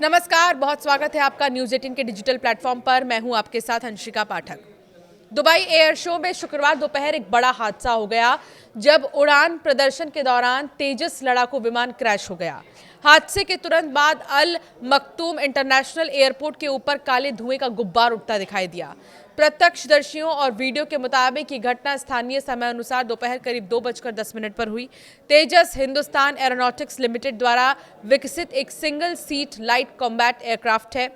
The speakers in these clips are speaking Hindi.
नमस्कार, बहुत स्वागत है आपका न्यूज़ 18 के डिजिटल प्लेटफॉर्म पर। मैं हूं आपके साथ अंशिका पाठक। दुबई एयर शो में शुक्रवार दोपहर एक बड़ा हादसा हो गया जब उड़ान प्रदर्शन के दौरान तेजस लड़ाकू विमान क्रैश हो गया। हादसे के तुरंत बाद अल मखतूम इंटरनेशनल एयरपोर्ट के ऊपर काले धुएं का गुब्बार उठता दिखाई दिया। प्रत्यक्षदर्शियों और वीडियो के मुताबिक ये घटना स्थानीय समय अनुसार दोपहर करीब 2:10 पर हुई। तेजस हिंदुस्तान एरोनॉटिक्स लिमिटेड द्वारा विकसित एक single seat light combat aircraft है।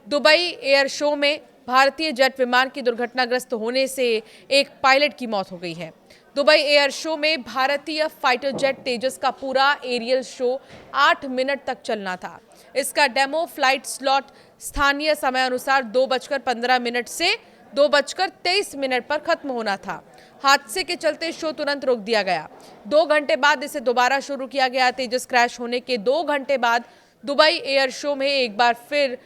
दुबई एयर शो में भारतीय जेट विमान की दुर्घटनाग्रस्त होने से एक पायलट की मौत हो गई है। दुबई एयर शो में भारतीय फाइटर जेट तेजस का पूरा एरियल शो 8 मिनट तक चलना था। इसका डेमो फ्लाइट स्लॉट स्थानीय समय अनुसार 2:15 से 2:23 पर खत्म होना था। हादसे के चलते शो तुरंत रोक दिया गया। 2 घंटे बाद इसे दोबारा शुरू किया गया। तेजस क्रैश होने के 2 घंटे बाद दुबई एयर शो में एक बार फिर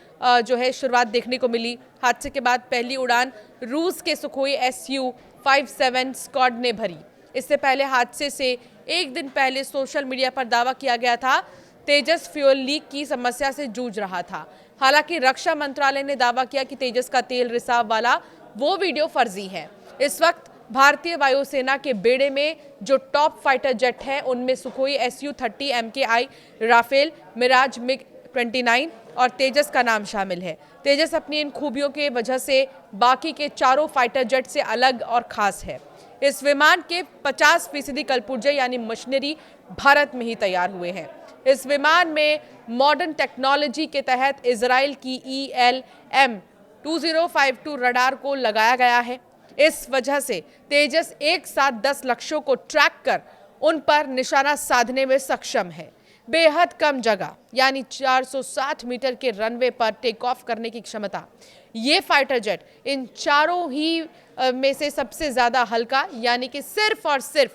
शुरुआत देखने को मिली। हादसे के बाद पहली उड़ान रूस के सुखोई Su-57 स्क्वाड ने भरी। इससे पहले हादसे से एक दिन पहले सोशल मीडिया पर दावा किया गया था तेजस फ्यूल लीक की समस्या से जूझ रहा था। हालांकि रक्षा मंत्रालय ने दावा किया कि तेजस का तेल रिसाव वाला वो वीडियो फर्जी है। इस वक्त भारतीय वायुसेना के बेड़े में जो टॉप फाइटर जेट हैं उनमें Sukhoi Su-30 MKI, Rafale, Miraj MiG-29 और तेजस का नाम शामिल है। तेजस अपनी इन खूबियों के वजह से बाकी के चारों फाइटर जेट से अलग और खास है। इस विमान के 50% कलपुर्जे यानी मशीनरी भारत में ही तैयार हुए हैं। इस विमान में मॉडर्न टेक्नोलॉजी के तहत इजराइल की ELM-2052 रडार को लगाया गया है। इस वजह से तेजस एक साथ 10 लक्ष्यों को ट्रैक कर उन पर निशाना साधने में सक्षम है। बेहद कम जगह यानी 460 मीटर के रनवे पर टेक ऑफ करने की क्षमता। ये फाइटर जेट इन चारों ही में से सबसे ज्यादा हल्का यानी कि सिर्फ और सिर्फ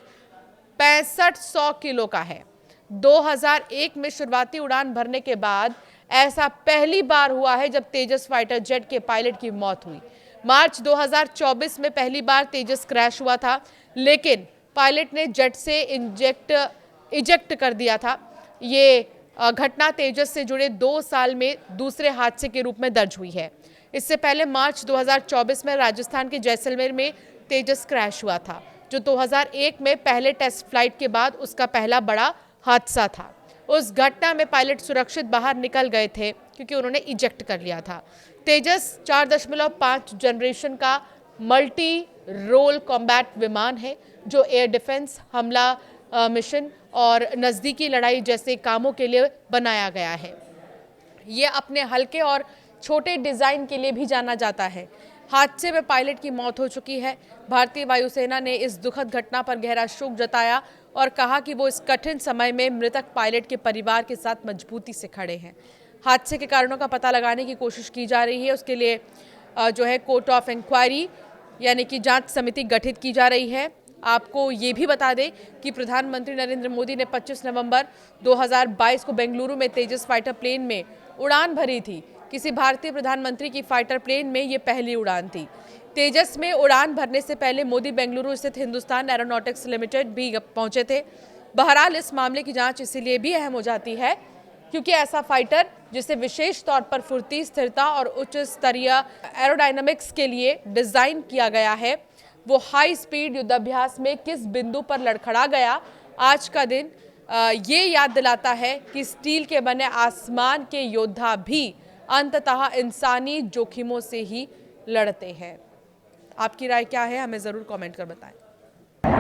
6500 किलो का है। 2001 में शुरुआती उड़ान भरने के बाद ऐसा पहली बार हुआ है जब तेजस फाइटर जेट के पायलट की मौत हुई। मार्च 2024 में पहली बार तेजस क्रैश हुआ था, लेकिन पायलट ने जेट से इजेक्ट कर दिया था। ये घटना तेजस से जुड़े 2 साल में दूसरे हादसे के रूप में दर्ज हुई है। इससे पहले मार्च 2024 में राजस्थान के जैसलमेर में तेजस क्रैश हुआ था, जो 2001 में पहले टेस्ट फ्लाइट के बाद उसका पहला बड़ा हादसा था। उस घटना में पायलट सुरक्षित बाहर निकल गए थे क्योंकि उन्होंने इजेक्ट कर लिया था। तेजस 4.5 जनरेशन का मल्टी रोल कॉम्बैट विमान है जो एयर डिफेंस, हमला मिशन और नज़दीकी लड़ाई जैसे कामों के लिए बनाया गया है। ये अपने हल्के और छोटे डिज़ाइन के लिए भी जाना जाता है। हादसे में पायलट की मौत हो चुकी है। भारतीय वायुसेना ने इस दुखद घटना पर गहरा शोक जताया और कहा कि वो इस कठिन समय में मृतक पायलट के परिवार के साथ मजबूती से खड़े हैं। हादसे के कारणों का पता लगाने की कोशिश की जा रही है। उसके लिए कोर्ट ऑफ इंक्वायरी यानी कि जांच समिति गठित की जा रही है। आपको ये भी बता दें कि प्रधानमंत्री नरेंद्र मोदी ने 25 नवंबर 2022 को बेंगलुरु में तेजस फाइटर प्लेन में उड़ान भरी थी। किसी भारतीय प्रधानमंत्री की फाइटर प्लेन में ये पहली उड़ान थी। तेजस में उड़ान भरने से पहले मोदी बेंगलुरु स्थित हिंदुस्तान एरोनॉटिक्स लिमिटेड भी पहुंचे थे। बहरहाल इस मामले की जांच इसीलिए भी अहम हो जाती है क्योंकि ऐसा फाइटर जिसे विशेष तौर पर फुर्ती, स्थिरता और उच्च स्तरीय एरोडायनामिक्स के लिए डिजाइन किया गया है, वो हाई स्पीड युद्धाभ्यास में किस बिंदु पर लड़खड़ा गया। आज का दिन ये याद दिलाता है कि स्टील के बने आसमान के योद्धा भी अंततः इंसानी जोखिमों से ही लड़ते हैं। आपकी राय क्या है, हमें ज़रूर कमेंट कर बताएं।